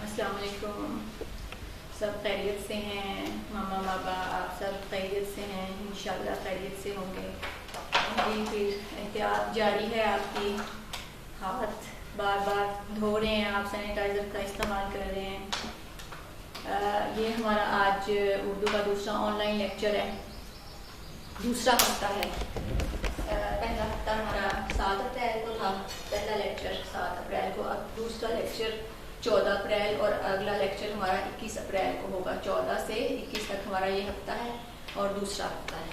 السلام علیکم. سب خیریت سے ہیں؟ ماما بابا آپ سب خیریت سے ہیں؟ انشاءاللہ خیریت سے ہوں گے. جی پھر احتیاط جاری ہے آپ کی. ہاتھ بار بار دھو رہے ہیں آپ, سینیٹائزر کا استعمال کر رہے ہیں. یہ ہمارا آج اردو کا دوسرا آن لائن لیکچر ہے, دوسرا ہفتہ ہے. پہلا ہفتہ ہمارا 7 اپریل کو تھا, پہلا لیکچر 7 اپریل کو. اب دوسرا لیکچر 14 اپریل اور اگلا لیکچر ہمارا 21 اپریل کو ہوگا. 14 سے 21 تک ہمارا یہ ہفتہ ہے اور دوسرا ہفتہ ہے.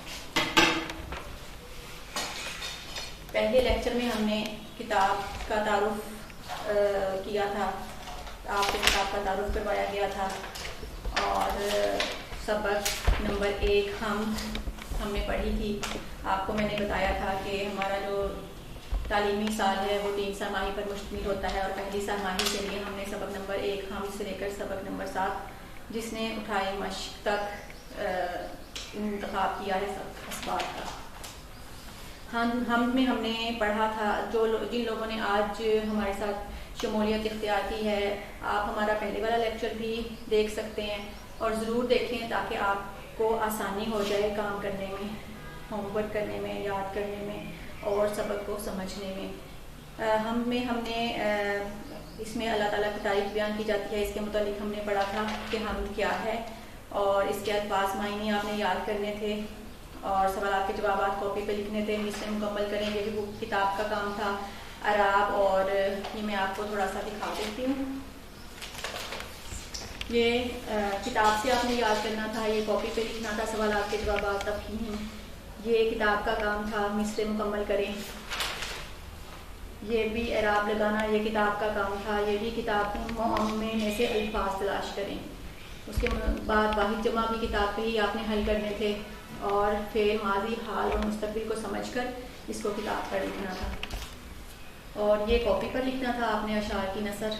پہلے لیکچر میں ہم نے کتاب کا تعارف کیا تھا, آپ کو کتاب کا تعارف کروایا گیا تھا, اور سبق نمبر 1 ہم نے پڑھی تھی. آپ کو میں نے بتایا تھا کہ ہمارا جو تعلیمی سال ہے وہ 3 سرماہی پر مشتمل ہوتا ہے, اور پہلی سرماہی کے لیے ہم نے سبق نمبر 1 سے لے کر سبق نمبر 7 جس نے اٹھائی مشق تک انتخاب کیا ہے اسباب کا. ہم نے پڑھا تھا, جن لوگوں نے آج ہمارے ساتھ شمولیت اختیار کی ہے, آپ ہمارا پہلے والا لیکچر بھی دیکھ سکتے ہیں, اور ضرور دیکھیں تاکہ آپ کو آسانی ہو جائے کام کرنے میں, ہوم ورک کرنے میں, یاد کرنے میں اور سبق کو سمجھنے میں. ہم نے اس میں اللہ تعالیٰ کی تعریف بیان کی جاتی ہے, اس کے متعلق ہم نے پڑھا تھا کہ حمد کیا ہے, اور اس کے الفاظ معنی آپ نے یاد کرنے تھے, اور سوالات کے جوابات کاپی پہ لکھنے تھے, اس سے مکمل کریں. یہ بھی کتاب کا کام تھا. اعراب, اور یہ میں آپ کو تھوڑا سا دکھا دیتی ہوں. یہ کتاب سے آپ نے یاد کرنا تھا, یہ کاپی پہ لکھنا تھا سوالات کے جوابات. تفہیم یہ کتاب کا کام تھا, مصرے مکمل کریں. یہ بھی اعراب لگانا یہ کتاب کا کام تھا. یہ بھی کتاب معمے میں سے الفاظ تلاش کریں. اس کے بعد واحد جمع بھی کتاب پہ ہی آپ نے حل کرنے تھے, اور فعل, ماضی, حال اور مستقبل کو سمجھ کر اس کو کتاب پر لکھنا تھا. اور یہ کاپی پر لکھنا تھا آپ نے اشعار کی نثر,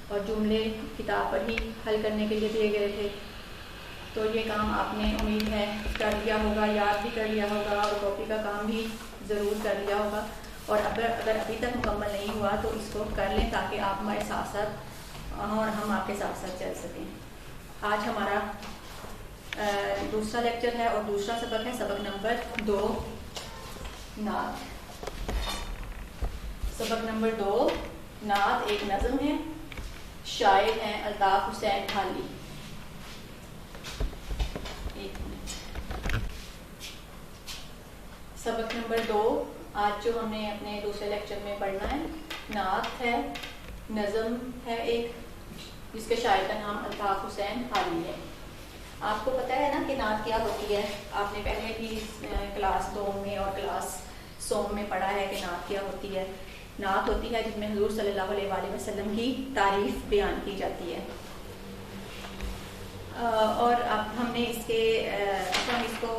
اور جملے کتاب پر ہی حل کرنے کے لیے دیے گئے تھے. تو یہ کام آپ نے امید ہے کر لیا ہوگا, یاد بھی کر لیا ہوگا, اور کاپی کا کام بھی ضرور کر لیا ہوگا. اور اگر ابھی تک مکمل نہیں ہوا تو اس کو کر لیں تاکہ آپ ہمارے ساتھ ساتھ اور ہم آپ کے ساتھ ساتھ چل سکیں. آج ہمارا دوسرا لیکچر ہے اور دوسرا سبق ہے سبق نمبر 2 نعت. سبق نمبر 2 نعت ایک نظم ہے, شاعر ہیں الطاف حسین حالی. سبق نمبر 2 آج جو ہم نے اپنے دوسرے لیکچر میں پڑھنا ہے, نعت ہے, نظم ہے ایک, جس کے شاعر کا نام الطاف حسین حالی ہے. آپ کو پتہ ہے نا کہ نعت کیا ہوتی ہے, آپ نے پہلے بھی کلاس 2 میں اور کلاس سوم میں پڑھا ہے کہ نعت کیا ہوتی ہے. نعت ہوتی ہے جس میں حضور صلی اللہ علیہ وآلہ وسلم کی تعریف بیان کی جاتی ہے. اور اب ہم نے اس کو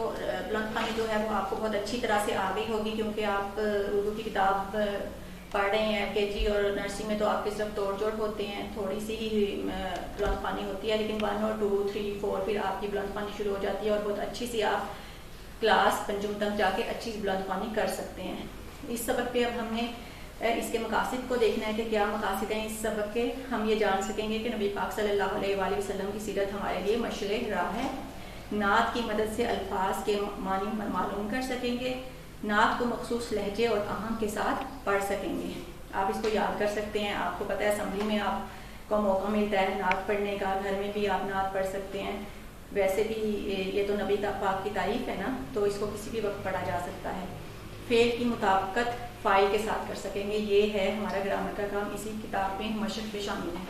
بلند خوانی جو ہے وہ آپ کو بہت اچھی طرح سے آ گئی ہوگی, کیونکہ آپ اردو کی کتاب پڑھ رہے ہیں. KG اور نرسری میں تو آپ کے صرف توڑ جوڑ ہوتے ہیں, تھوڑی سی ہی بلند خوانی ہوتی ہے, لیکن 1 اور 2 3 4 پھر آپ کی بلند خوانی شروع ہو جاتی ہے, اور بہت اچھی سی آپ کلاس پنجم تک جا کے اچھی بلند خوانی کر سکتے ہیں. اس سبق پہ اب ہم نے اس کے مقاصد کو دیکھنا ہے کہ کیا مقاصد ہیں اس سبق کے. ہم یہ جان سکیں گے کہ نبی پاک صلی اللہ علیہ وآلہ وسلم کی سیرت ہمارے لیے مشعل راہ ہے. نعت کی مدد سے الفاظ کے معنی معلوم کر سکیں گے. نعت کو مخصوص لہجے اور آہنگ کے ساتھ پڑھ سکیں گے. آپ اس کو یاد کر سکتے ہیں. آپ کو پتہ ہے اسمبلی میں آپ کو موقع ملتا ہے نعت پڑھنے کا, گھر میں بھی آپ نعت پڑھ سکتے ہیں. ویسے بھی یہ تو نبی پاک کی تعریف ہے نا, تو اس کو کسی بھی وقت پڑھا جا سکتا ہے. فعل کی مطابقت فاعل کے ساتھ کر سکیں گے. یہ ہے ہمارا گرامر کا کام, اسی کتاب میں مشق پہ شامل ہے.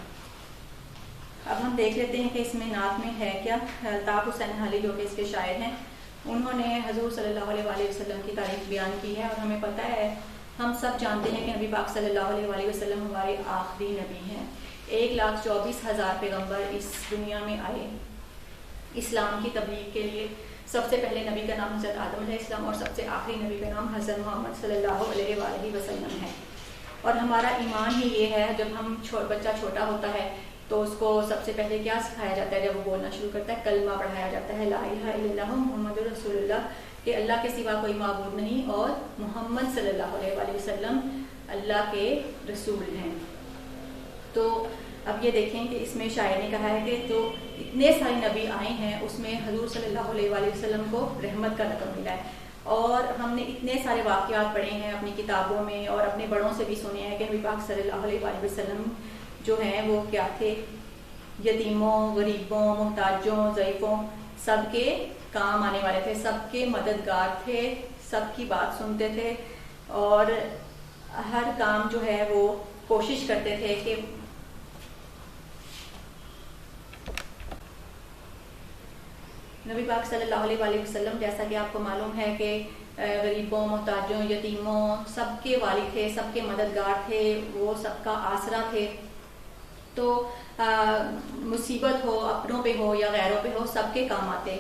اب ہم دیکھ لیتے ہیں کہ اس میں نعت میں ہے کیا. الطاف حسین حالی جو کہ اس کے شاعر ہیں, انہوں نے حضور صلی اللہ علیہ وآلہ وسلم کی تعریف بیان کی ہے. اور ہمیں پتہ ہے, ہم سب جانتے ہیں کہ نبی پاک صلی اللہ علیہ وآلہ وسلم ہمارے آخری نبی ہیں. 1,24,000 پیغمبر اس دنیا میں آئے اسلام کی تبلیغ کے لیے. سب سے پہلے نبی کا نام حضرت آدم علیہ السلام, اور سب سے آخری نبی کا نام حضرت محمد صلی اللہ علیہ وآلہ وسلم ہے. اور ہمارا ایمان ہی یہ ہے, جب ہم بچہ چھوٹا ہوتا ہے تو اس کو سب سے پہلے کیا سکھایا جاتا ہے؟ جب وہ بولنا شروع کرتا ہے کلمہ پڑھایا جاتا ہے, لا الہ الا اللہ محمد رسول اللہ, کہ اللہ کے سوا کوئی معبود نہیں اور محمد صلی اللہ علیہ وآلہ وسلم اللہ کے رسول ہیں. تو اب یہ دیکھیں کہ اس میں شاعر نے کہا ہے کہ جو اتنے سارے نبی آئے ہیں اس میں حضور صلی اللہ علیہ وآلہ وسلم کو رحمت کا لقب ملا ہے، اور ہم نے اتنے سارے واقعات پڑھے ہیں اپنی کتابوں میں اور اپنے بڑوں سے بھی سنے ہیں کہ نبی پاک صلی اللہ علیہ وآلہ وسلم جو ہیں وہ کیا تھے، یتیموں، غریبوں، محتاجوں، ضعیفوں سب کے کام آنے والے تھے، سب کے مددگار تھے، سب کی بات سنتے تھے، اور ہر کام جو ہے وہ کوشش کرتے تھے کہ نبی پاک صلی اللہ علیہ وآلہ وسلم جیسا کہ آپ کو معلوم ہے کہ غریبوں، محتاجوں، یتیموں سب کے والد تھے، سب کے مددگار تھے، وہ سب کا آسرا تھے۔ تو مصیبت ہو اپنوں پہ ہو یا غیروں پہ ہو سب کے کام آتے،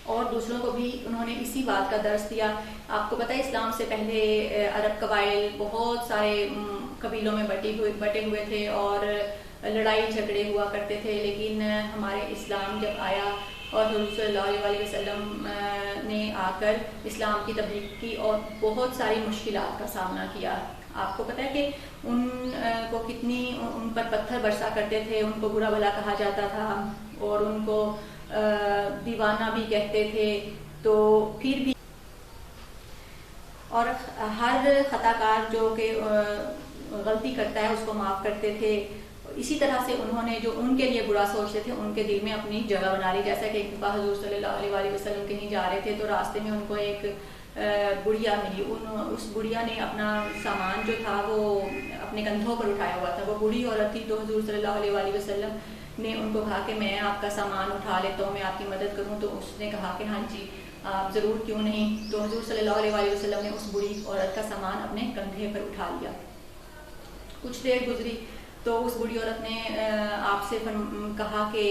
اور دوسروں کو بھی انہوں نے اسی بات کا درس دیا۔ آپ کو پتہ ہے اسلام سے پہلے عرب قبائل بہت سارے قبیلوں میں بٹے ہوئے تھے اور لڑائی جھگڑے ہوا کرتے تھے، لیکن ہمارے اسلام جب آیا اور حضور صلی اللہ علیہ وآلہ وسلم نے آ کر اسلام کی تبلیغ کی اور بہت ساری مشکلات کا سامنا کیا۔ آپ کو پتہ ہے کہ ان کو کتنی ان پر پتھر برسا کرتے تھے، ان کو برا بھلا کہا جاتا تھا اور ان کو دیوانہ بھی کہتے تھے، تو پھر بھی اور ہر خطا کار جو کہ غلطی کرتا ہے اس کو معاف کرتے تھے۔ اسی طرح سے انہوں نے جو ان کے لیے برا سوچتے تھے ان کے دل میں اپنی جگہ بنا لی، جیسا کہ ایک دفعہ حضور صلی اللہ علیہ وآلہ وسلم کہیں جا رہے تھے تو راستے میں ان کو ایک بڑھیا ملی، اس بڑھیا نے اپنا سامان جو تھا وہ اپنے کندھوں پر اٹھایا ہوا تھا، وہ بوڑھی عورت تھی، تو حضور صلی اللہ علیہ وآلہ وسلم نے ان کو کہا کہ میں آپ کا سامان اٹھا لیتا ہوں، میں آپ کی مدد کروں، تو اس نے کہا کہ ہاں جی آپ ضرور، کیوں نہیں۔ تو حضور صلی اللہ علیہ وآلہ وسلم نے اس بوڑھی عورت کا سامان اپنے کندھے پر اٹھا لیا۔ کچھ دیر گزری تو اس بوڑھی عورت نے آپ سے کہا کہ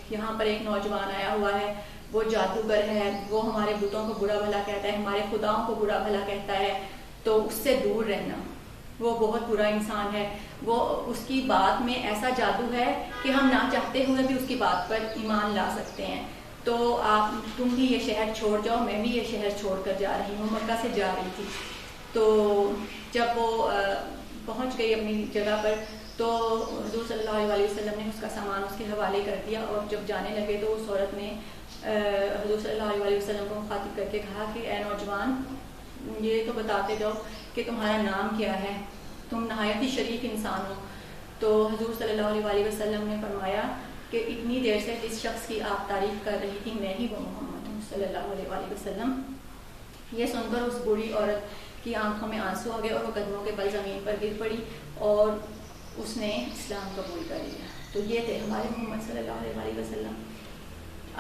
یہاں پر ایک نوجوان آیا ہوا ہے، وہ جادوگر ہے، وہ ہمارے بتوں کو برا بھلا کہتا ہے، ہمارے خداؤں کو برا بھلا کہتا ہے، تو اس سے دور رہنا، وہ بہت برا انسان ہے، وہ اس کی بات میں ایسا جادو ہے کہ ہم نہ چاہتے ہوئے بھی اس کی بات پر ایمان لا سکتے ہیں، تو تم بھی یہ شہر چھوڑ جاؤ، میں بھی یہ شہر چھوڑ کر جا رہی ہوں، مکہ سے جا رہی تھی۔ تو جب وہ پہنچ گئی اپنی جگہ پر تو حضور صلی اللہ علیہ وسلم نے اس کا سامان اس کے حوالے کر دیا، اور جب جانے لگے تو اس عورت نے حضور صلی اللہ علیہ وسلم کو مخاطب کر کے کہا کہ اے نوجوان، یہ تو بتاتے جاؤ کہ تمہارا نام کیا ہے، تم نہایت ہی شریف انسان ہو۔ تو حضور صلی اللہ علیہ وسلم نے فرمایا کہ اتنی دیر سے جس شخص کی آپ تعریف کر رہی تھی میں ہی وہ محمد ہوں صلی اللہ علیہ وسلم۔ یہ سن کر اس بوڑھی عورت کی آنکھوں میں آنسو آ گئے اور وہ قدموں کے بل زمین پر گر پڑی اور اس نے اسلام قبول کر لیا۔ تو یہ تھے ہمارے محمد صلی اللہ علیہ وسلم۔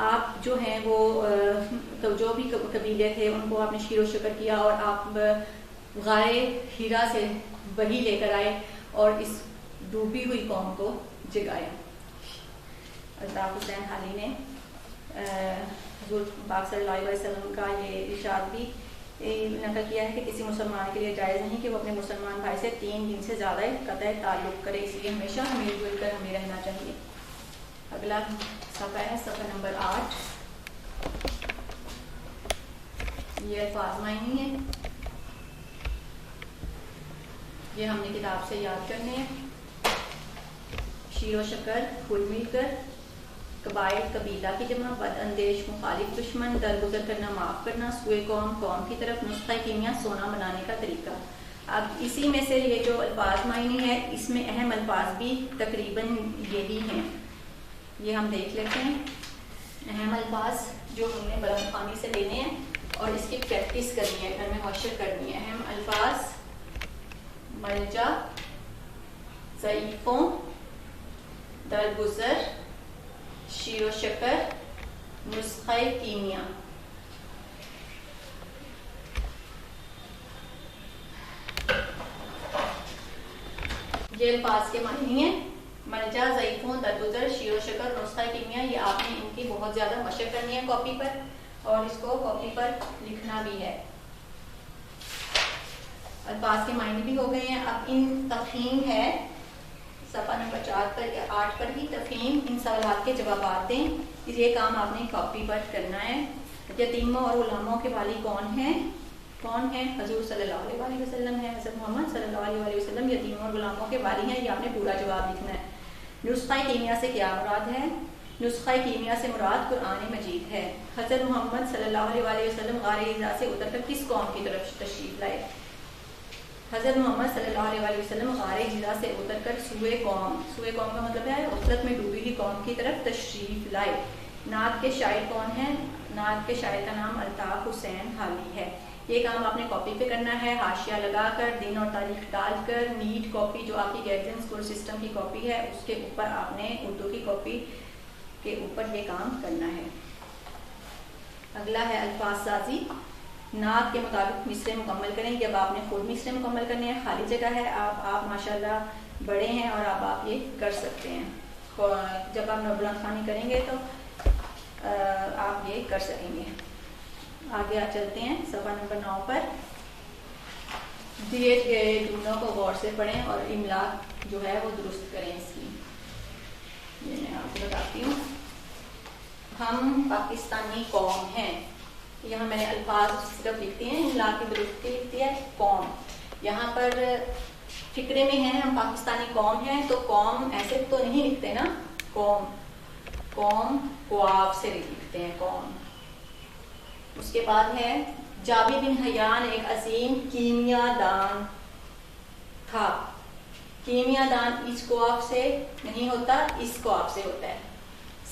آپ جو ہیں وہ جو بھی قبیلے تھے ان کو آپ نے شیر و شکر کیا، اور آپ غارِ ہیرا سے وحی لے کر آئے اور اس ڈوبی ہوئی قوم کو جگایا۔ الطاف حسین حالی نے حضور پاک صلی اللہ علیہ وسلم کا یہ ارشاد بھی نقل کیا ہے کہ کسی مسلمان کے لیے جائز نہیں کہ وہ اپنے مسلمان بھائی سے 3 دن سے زیادہ قطع تعلق کرے، اس لیے ہمیشہ مل جل کر ہمیں رہنا چاہیے۔ اگلا صفحہ ہے صفحہ نمبر 8۔ یہ الفاظ معنی ہیں، یہ ہم نے کتاب سے یاد کرنے ہیں۔ شیر و شکر، پھول مل کر، قبائل قبیلہ کی جمع، بد اندیش مخالف دشمن، درگزر کرنا معاف کرنا، سوئے قوم قوم کی طرف، نسخہ کیمیا سونا بنانے کا طریقہ۔ اب اسی میں سے یہ جو الفاظ معنی ہے اس میں اہم الفاظ بھی تقریباً یہی ہیں، یہ ہم دیکھ لیتے ہیں۔ اہم الفاظ جو ہم نے بلند خوانی سے لینے ہیں اور اس کی پریکٹس کرنی ہے، گھر میں مشق کرنی ہے۔ اہم الفاظ: ملجا، ضعیفوں، درگزر، شیر و شکر، نسخہ کیمیا۔ یہ الفاظ کے معنی ہیں: ملجا، ضعیفوں، درگزر، شیر و شکر، نسخہ کیمیا۔ یہ آپ نے ان کی بہت زیادہ مشق کرنی ہے کاپی پر، اور اس کو کاپی پر لکھنا بھی ہے۔ الفاظ کے معنی بھی ہو گئے ہیں۔ اب ان تفہیم ہے صفحہ نمبر 4 پر یا 8 پر ہی تفہیم، ان سوالات کے جوابات دیں۔ یہ کام آپ نے کاپی پر کرنا ہے۔ یتیموں اور غلاموں کے والی کون ہیں؟ کون ہے؟ حضور صلی اللہ علیہ وسلم ہے، حضرت محمد صلی اللہ علیہ وسلم یتیموں اور غلاموں کے والی ہیں. یہ آپ نے پورا جواب لکھنا ہے. نسخہ کیمیا سے کیا مراد ہے؟ نسخہ کیمیا سے مراد قرآن مجید ہے. حضرت محمد صلی اللہ علیہ وسلم غار حرا سے اتر کر کس قوم کی طرف تشریف لائے؟ حضرت محمد صلی اللہ علیہ وسلم غار حرا سے اتر کر سوئے قوم کا مطلب ہے غفلت میں ڈوبی ہوئی قوم کی طرف تشریف لائے. نعت کے شاعر کون ہیں؟ نعت کے شاعر کا نام الطاف حسین حالی ہے. یہ کام آپ نے کاپی پہ کرنا ہے، حاشیہ لگا کر، دن اور تاریخ ڈال کر. نیٹ کاپی جو آپ کی گائیڈنس اسکول سسٹم کی کاپی ہے اس کے اوپر آپ نے اردو کی کاپی کے اوپر یہ کام کرنا ہے. اگلا ہے الفاظ سازی. نعت کے مطابق مصرے مکمل کریں. جب آپ نے خود مصرے مکمل کرنے ہیں، خالی جگہ ہے، آپ ماشاءاللہ بڑے ہیں اور آپ یہ کر سکتے ہیں. جب آپ بلند خوانی کریں گے تو آپ یہ کر سکیں گے. آگے آپ چلتے ہیں صفحہ نمبر 9 پر. دیے گئے جملوں کو غور سے پڑھیں اور املا جو ہے وہ درست کریں. اس کی یہ میں آپ کو بتاتی ہوں. ہم پاکستانی قوم ہیں. یہاں میں نے الفاظ صرف لکھتے ہیں، املا کی درستی لکھتی ہے قوم. یہاں پر فکرے میں ہیں ہم پاکستانی قوم ہیں، تو قوم ایسے تو نہیں لکھتے نا. قوم قواف سے لکھتے ہیں قوم. اس کے بعد ہے جابر بن حیان ایک عظیم کیمیا دان تھا. کیمیا دان اس قواف سے نہیں ہوتا، اس قواف سے ہوتا ہے.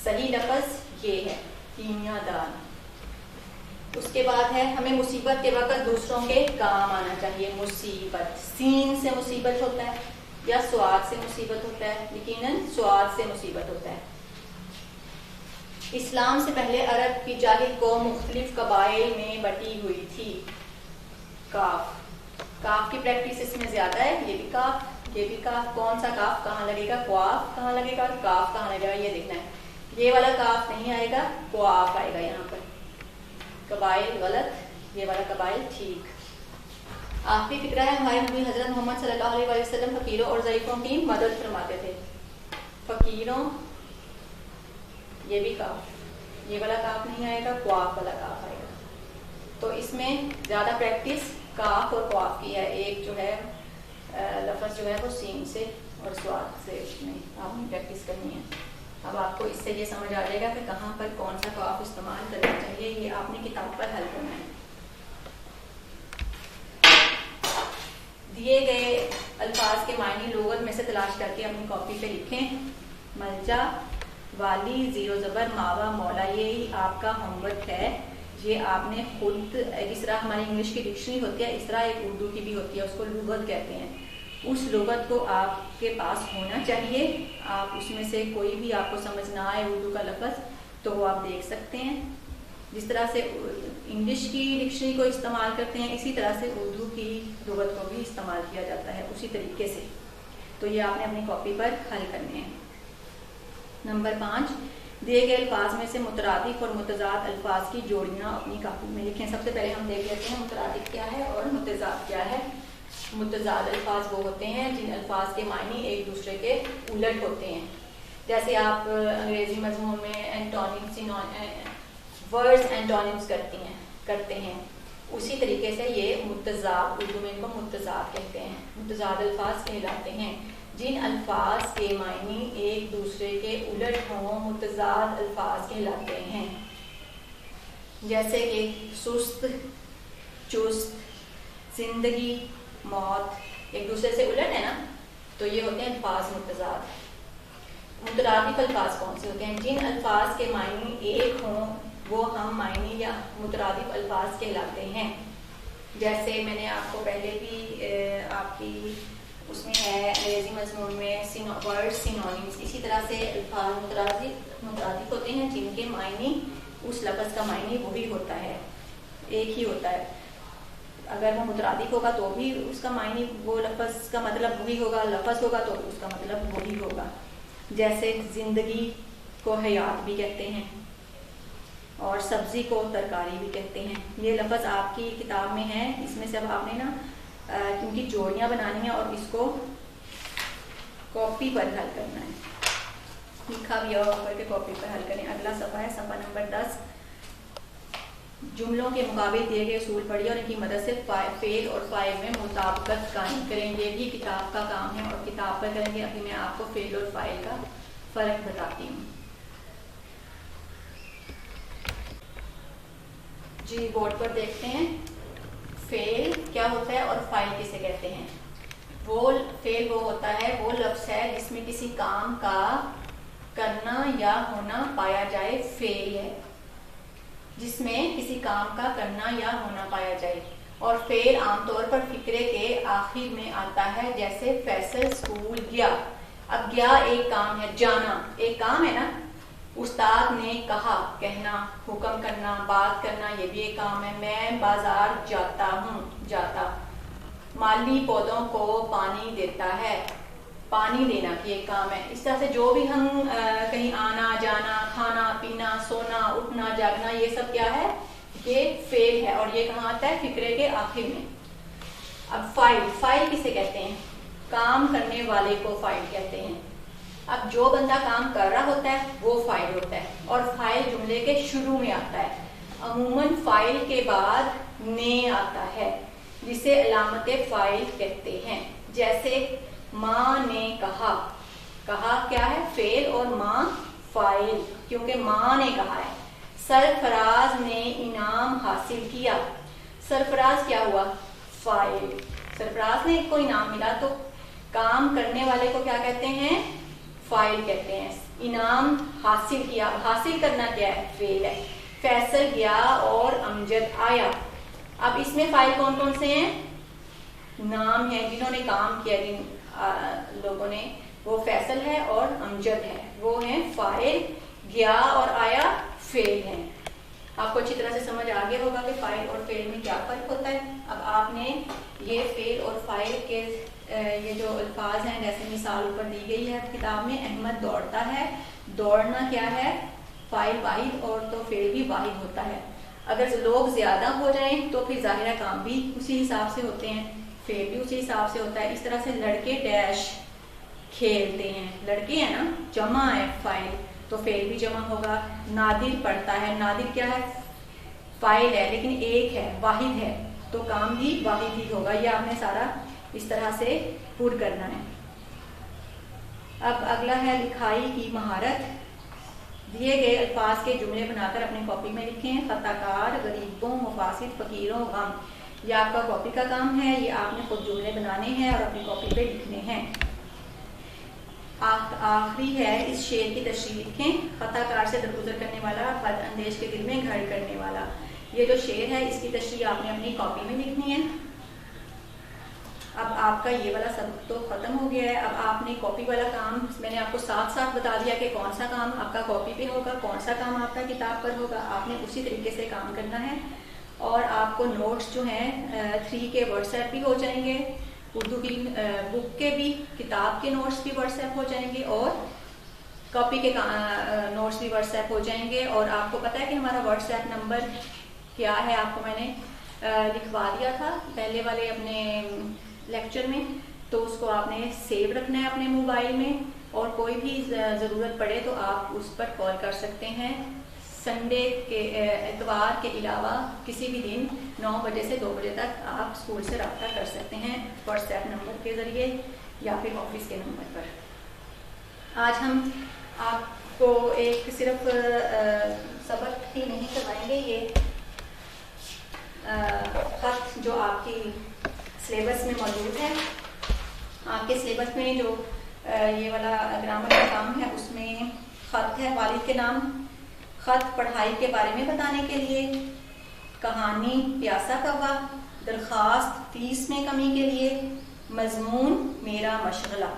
صحیح لفظ یہ ہے کیمیا دان. اس کے بعد ہے ہمیں مصیبت کے وقت دوسروں کے کام آنا چاہیے. مصیبت سین سے مصیبت ہوتا ہے یا سواد سے مصیبت ہوتا ہے؟ یقیناً سواد سے مصیبت ہوتا ہے. اسلام سے پہلے عرب کی جاہل قوم مختلف قبائل میں بٹی ہوئی تھی. کاف کی پریکٹس اس میں زیادہ ہے. یہ بھی کاف. کون سا کاف کہاں لگے گا؟ قواف کہاں لگے گا؟ کاف کہاں لگے گا؟ یہ دیکھنا ہے. یہ والا کاف نہیں آئے گا، قواف آئے گا یہاں پر. قبائل غلط، یہ والا قبائل ٹھیک. آخری فکرہ ہے ہمارے نبی حضرت محمد صلی اللہ علیہ وسلم فقیروں اور ضعیفوں کی مدد فرماتے تھے. فقیروں، یہ بھی کاف، یہ والا کاف نہیں آئے گا، قواف والا کاف آئے گا. تو اس میں زیادہ پریکٹس کاف اور قواف کی ہے. ایک جو ہے لفظ جو ہے وہ سین سے اور سواد سے اس میں آپ نے پریکٹس کرنی ہے. اب آپ کو اس سے یہ سمجھ آ جائے گا کہ کہاں پر کون سا کاف استعمال کرنا چاہیے. یہ آپ نے کتاب پر حل کرنا ہے. دیے گئے الفاظ کے معنی لغت میں سے تلاش کر کے اپنی کاپی پہ لکھیں. ملجا، والی، زیر و زبر، ماوا، مولا، یہ آپ کا ہوم ورک ہے. یہ آپ نے خود، جس طرح ہماری انگلش کی ڈکشنری ہوتی ہے اس طرح ایک اردو کی بھی ہوتی ہے، اس کو لغت کہتے ہیں. اس لغت کو آپ کے پاس ہونا چاہیے. آپ اس میں سے کوئی بھی آپ کو سمجھ نہ آئے اردو کا لفظ تو وہ آپ دیکھ سکتے ہیں. جس طرح سے انگلش کی ڈکشنری کو استعمال کرتے ہیں اسی طرح سے اردو کی لغت کو بھی استعمال کیا جاتا ہے اسی طریقے سے. تو یہ آپ نے اپنی کاپی پر حل کرنے ہیں. نمبر 5، دیے گئے الفاظ میں سے مترادف اور متضاد الفاظ کی جوڑیاں اپنی کاپی میں لکھیں. سب سے پہلے ہم دیکھ لیتے ہیں مترادف کیا ہے اور متضاد کیا ہے. متضاد الفاظ وہ ہوتے ہیں جن الفاظ کے معنی ایک دوسرے کے الٹ ہوتے ہیں. جیسے آپ انگریزی مضمون میں ورڈز اینٹونیمز کرتے ہیں اسی طریقے سے یہ متضاد، اردو میں ان کو متضاد کہتے ہیں. متضاد الفاظ کہلاتے ہیں جن الفاظ کے معنی ایک دوسرے کے الٹ ہوں، متضاد الفاظ کہلاتے ہیں. جیسے کہ سست، چست، زندگی، موت ایک دوسرے سے الٹ ہے نا، تو یہ ہوتے ہیں الفاظ متضاد. مترادف الفاظ کون سے ہوتے ہیں؟ جن الفاظ کے معنی ایک ہوں وہ ہم معنی یا مترادف الفاظ کہلاتے ہیں. جیسے میں نے آپ کو پہلے بھی آپ کی اس میں ہے انگریزی مضمون میں ورڈ سینونیمز. اسی طرح سے الفاظ مترادف ہوتے ہیں جن کے معنی اس لفظ کا معنی وہی ہوتا ہے، ایک ہی ہوتا ہے. اگر وہ مترادف ہوگا تو بھی اس کا معنی وہ لفظ کا مطلب وہی ہوگا، لفظ ہوگا تو اس کا مطلب وہی ہوگا. جیسے زندگی کو حیات بھی کہتے ہیں اور سبزی کو ترکاری بھی کہتے ہیں. یہ لفظ آپ کی کتاب میں ہیں. اس میں سے اب آپ نے نا ان کی جوڑیاں بنانی ہیں اور اس کو کاپی پر حل کرنا ہے. لکھا بھی ہو کر کے کاپی پر حل کریں. اگلا صفحہ ہے صفحہ نمبر 10. جملوں کے مقابل دیے گئے اصول پڑھیے اور ان کی مدد سے فعل اور فاعل میں مطابقت قائم کریں. یہ بھی کتاب کا کام ہے اور کتاب پر کریں گے. ابھی میں آپ کو فعل اور فاعل کا فرق بتاتی ہوں. جی بورڈ پر دیکھتے ہیں فعل کیا ہوتا ہے اور فاعل کسے کہتے ہیں. وہ فعل وہ ہوتا ہے، وہ لفظ ہے جس میں کسی کام کا کرنا یا ہونا پایا جائے. فعل ہے جس میں کسی کام کا کرنا یا ہونا پایا جائے. اور فعل عام طور پر فقرے کے آخر میں آتا ہے، جیسے فیصل اسکول گیا. اب گیا ایک کام ہے، جانا ایک کام ہے نا. استاد نے کہا، کہنا، حکم کرنا، بات کرنا، یہ بھی ایک کام ہے. میں بازار جاتا ہوں، جاتا. مالی پودوں کو پانی دیتا ہے، پانی دینا بھی ایک کام ہے. اس طرح سے جو بھی ہم کہیں آنا جانا، کھانا پینا، سونا اٹھنا جاگنا، یہ سب کیا ہے؟ یہ فعل ہے اور یہ کہاں آتا ہے؟ فقرے کے آخر میں. اب فاعل کسے کہتے ہیں؟ کام کرنے والے کو فاعل کہتے ہیں. اب جو بندہ کام کر رہا ہوتا ہے وہ فاعل ہوتا ہے اور فاعل جملے کے شروع میں آتا ہے. عموماً فاعل کے بعد نے آتا ہے جسے علامت فاعل کہتے ہیں. جیسے ماں نے کہا، کہا کیا ہے؟ فعل اور ماں فاعل، کیونکہ ماں نے کہا ہے. سرفراز نے انعام حاصل کیا. سرفراز کیا ہوا؟ فاعل. سرفراز نے کو انعام ملا تو کام کرنے والے کو کیا کہتے ہیں؟ فاعل کہتے ہیں. انعام حاصل کیا، حاصل کرنا کیا ہے؟ فعل ہے. فیصل گیا اور امجد آیا. اب اس میں فاعل کون کون سے ہیں؟ نام ہے جنہوں نے کام کیا، جن لوگوں نے، وہ فیصل ہے اور امجد ہے، وہ ہیں فاعل. گیا اور آیا فعل ہیں. آپ کو اچھی طرح سے سمجھ آ گیا ہوگا کہ فاعل اور فعل میں کیا فرق ہوتا ہے. اب آپ نے یہ فعل اور فاعل کے یہ جو الفاظ ہیں، جیسے مثال اوپر دی گئی ہے کتاب میں، احمد دوڑتا ہے. دوڑنا کیا ہے؟ فاعل واحد اور تو فعل بھی واحد ہوتا ہے. اگر لوگ زیادہ ہو جائیں تو پھر ظاہرہ کام بھی اسی حساب سے ہوتے ہیں، فعل بھی اسی حساب سے ہوتا ہے. اس طرح سے لڑکے ڈیش کھیلتے ہیں، لڑکے ہیں نا، جمع ہے فاعل تو فعل بھی جمع ہوگا. نادر پڑھتا ہے، نادر کیا ہے؟ فاعل ہے لیکن ایک ہے، واحد ہے تو کام بھی واحد ہی ہوگا. یہ آپ نے سارا اس طرح سے پور کرنا ہے. اب اگلا ہے لکھائی کی مہارت. دیے گئے الفاظ کے جملے بنا کر اپنے کاپی میں لکھیں. خطا کار، غریبوں، مفاسد، فقیروں، غم. یہ آپ کا کاپی کا کام ہے. یہ آپ نے خود جملے بنانے ہیں اور اپنی کاپی پہ لکھنے ہیں. آخری ہے اس شعر کی تشریح لکھیں. خطا کار سے درگزر کرنے والا، بد اندیش کے دل میں گھر کرنے والا. یہ جو شعر ہے اس کی تشریح آپ نے اپنی کاپی میں لکھنی ہے. اب آپ کا یہ والا سبق تو ختم ہو گیا ہے. اب آپ نے کاپی والا کام میں نے آپ کو ساتھ ساتھ بتا دیا کہ کون سا کام آپ کا کاپی پہ ہوگا، کون سا کام آپ کا کتاب پر ہوگا. آپ نے اسی طریقے سے کام کرنا ہے. اور آپ کو نوٹس جو ہیں 3 کے واٹس ایپ بھی ہو جائیں گے، اردو کی بک کے بھی، کتاب کے نوٹس بھی واٹس ایپ ہو جائیں گے اور کاپی کے نوٹس بھی واٹس ایپ ہو جائیں گے. اور آپ کو پتہ ہے کہ ہمارا واٹس ایپ نمبر کیا ہے؟ آپ کو میں نے لکھوا دیا تھا پہلے والے اپنے لیکچر میں، تو اس کو آپ نے سیو رکھنا ہے اپنے موبائل میں اور کوئی بھی ضرورت پڑے تو آپ اس پر کال کر سکتے ہیں. سنڈے کے، اتوار کے علاوہ کسی بھی دن 9 بجے سے 2 بجے تک آپ اسکول سے رابطہ کر سکتے ہیں واٹس ایپ نمبر کے ذریعے یا پھر آفس کے نمبر پر. آج ہم آپ کو ایک صرف سبق ہی نہیں کروائیں گے، یہ خط جو آپ کی سلیبس میں موجود ہے، آپ کے سلیبس میں جو یہ والا گرامر کا کام ہے اس میں خط ہے. والد کے نام. خط پڑھائی کے بارے میں بتانے کے لیے. کہانی پیاسا کوا. درخواست فیس میں کمی کے لیے. مضمون میرا مشغلہ.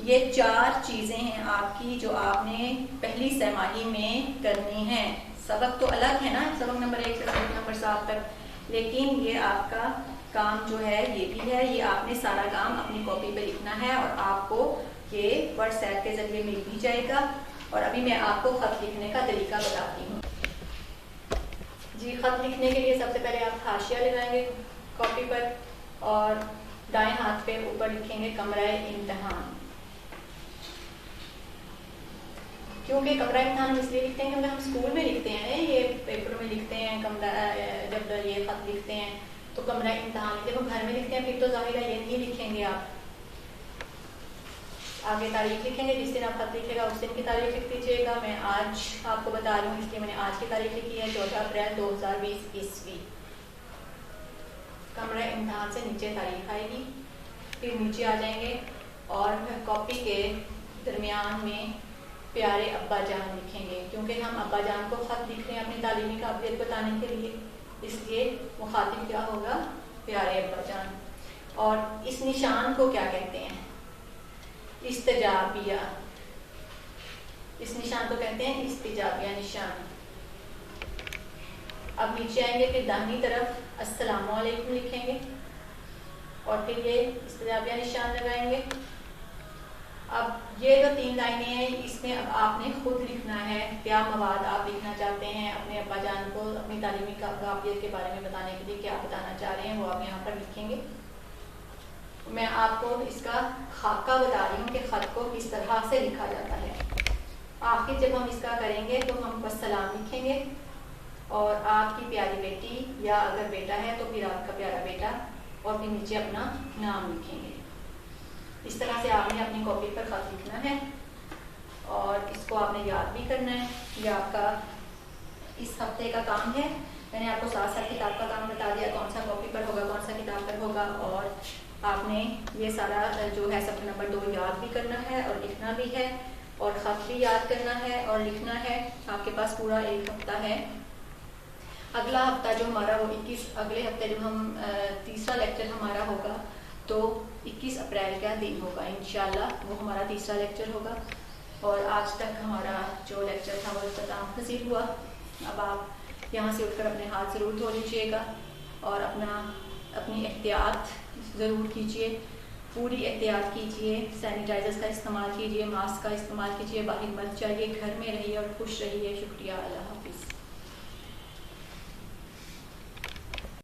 یہ 4 چیزیں ہیں آپ کی جو آپ نے پہلی سہ ماہی میں کرنی ہیں. سبق تو الگ ہے نا، سبق نمبر 1 سے سبق نمبر 7 تک، لیکن یہ آپ کا کام جو ہے یہ بھی ہے. یہ آپ نے سارا کام اپنی کاپی پہ لکھنا ہے اور آپ کو یہ واٹس ایپ کے ذریعے مل بھی جائے گا. اور ابھی میں آپ کو خط لکھنے کا طریقہ بتاتی ہوں. جی، خط لکھنے کے لیے سب سے پہلے آپ حاشیہ لگائیں گے کاپی پر اور دائیں ہاتھ پہ اوپر لکھیں گے کمرہ امتحان. کیونکہ کمرہ امتحان ہم اس لیے لکھتے ہیں کیونکہ ہم اسکول میں لکھتے ہیں، یہ پیپروں میں لکھتے ہیں، جب یہ خط لکھتے ہیں تو کمرہ امتحان جب ہم گھر میں لکھتے ہیں پھر تو ظاہر ہے یہ نہیں لکھیں گے آپ، آگے تاریخ لکھیں گے، جس دن آپ خط لکھے گا اس دن کی تاریخ لکھ دیجیے گا. میں آج آپ کو بتا رہی ہوں اس لیے میں نے آج کی تاریخ لکھی ہے 14 اپریل 2020 عیسوی. کمرہ امتحان سے نیچے تاریخ آئے گی، پھر نیچے آ جائیں گے اور کاپی کے درمیان میں پیارے ابا جان لکھیں گے، کیونکہ ہم ابا جان کو خط لکھ رہے ہیں اپنی تعلیمی قابلیت بتانے کے لیے، اس لیے مخاطب کیا ہوگا؟ پیارے ابا جان. اور اس نشان کو کیا کہتے ہیں؟ استجابیہ. اس نشان کو کہتے ہیں استجابیہ نشان. اب نیچے آئیں گے، پھر داہنی طرف السلام علیکم لکھیں گے اور پھر یہ استجابیہ نشان لگائیں گے. اب یہ جو 3 لائنیں ہیں اس میں اب آپ نے خود لکھنا ہے کیا مواد آپ لکھنا چاہتے ہیں اپنے ابا جان کو اپنی تعلیمی قابلیت کے بارے میں بتانے کے لیے، کیا بتانا چاہ رہے ہیں وہ آپ یہاں پر لکھیں گے. میں آپ کو اس کا خاکہ بتا رہی ہوں کہ خط کو کس طرح سے لکھا جاتا ہے. آخر جب ہم اس کا کریں گے تو ہم السلام لکھیں گے اور آپ کی پیاری بیٹی یا اگر بیٹا ہے تو پھر آپ کا پیارا بیٹا اور پھر نیچے اپنا نام لکھیں گے. اس طرح سے آپ نے اپنی کاپی پر خط لکھنا ہے اور اس کو آپ نے یاد بھی کرنا ہے. یہ آپ کا اس ہفتے کا کام ہے. میں نے آپ کو ساتھ ساتھ کتاب کا کام بتا دیا، کون سا کاپی پر ہوگا کون سا کتاب پر ہوگا، اور آپ نے یہ سارا جو ہے صفحہ نمبر 2 یاد بھی کرنا ہے اور لکھنا بھی ہے اور خط بھی یاد کرنا ہے اور لکھنا ہے. آپ کے پاس پورا 1 ہفتہ ہے. اگلا ہفتہ جو ہمارا وہ 21 اگلے ہفتے جو ہم تیسرا لیکچر ہمارا ہوگا تو 21 اپریل کا دن ہوگا انشاءاللہ، وہ ہمارا تیسرا لیکچر ہوگا. اور آج تک ہمارا جو لیکچر تھا وہ اختتام پذیر ہوا. اب آپ یہاں سے اٹھ کر اپنے ہاتھ ضرور دھو لیجیے گا اور اپنی احتیاط ضرور کیجیے، پوری احتیاط کیجیے. سینیٹائزرز کا استعمال کیجیے، ماسک کا استعمال کیجیے، باہر مت جائیے، گھر میں رہیے اور خوش رہیے. شکریہ. اللہ حافظ.